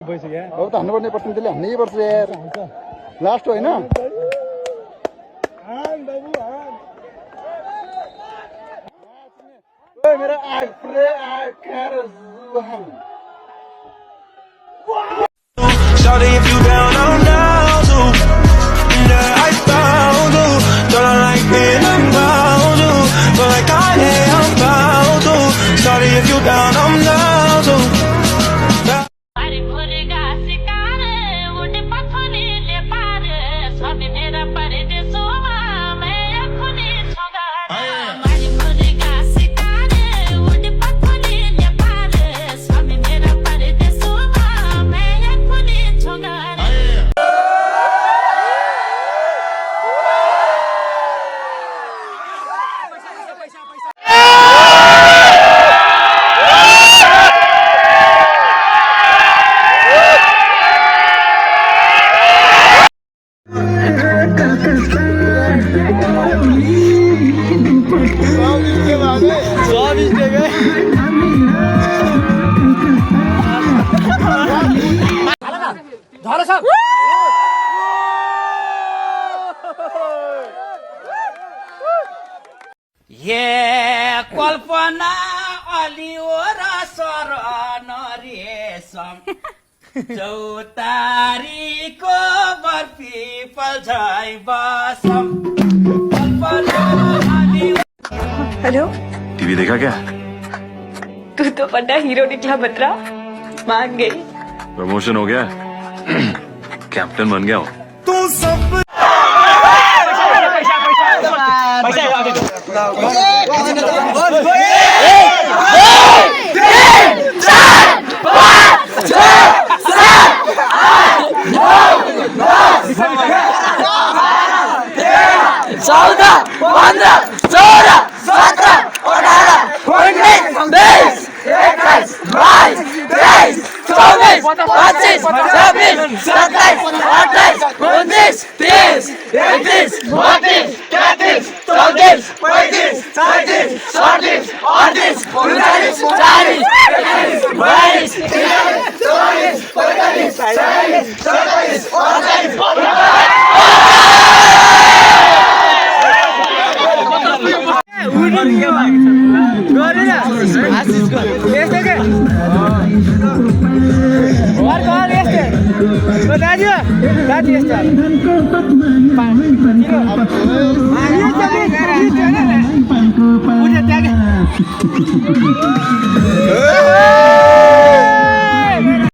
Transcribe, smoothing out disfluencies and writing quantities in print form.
अब त हान्नुपर्ने पर्सेन्टले हान्नै पर्छ यार लास्ट होइन मेरो Shawty, if you down, I'm down too. Yeah, I found you. Don't like being around you, but like I'm bound to. Shawty, if you down, I'm down too. Yeah, कल्पना अलिओरा शरण रेशम चौतारीको barfi पल्झै बसम hello TV देखा क्या? तू तो बड़ा hero निकला बतरा मान गई प्रमोशन हो गया कैप्टन बन गया हूँ तू सब Hey!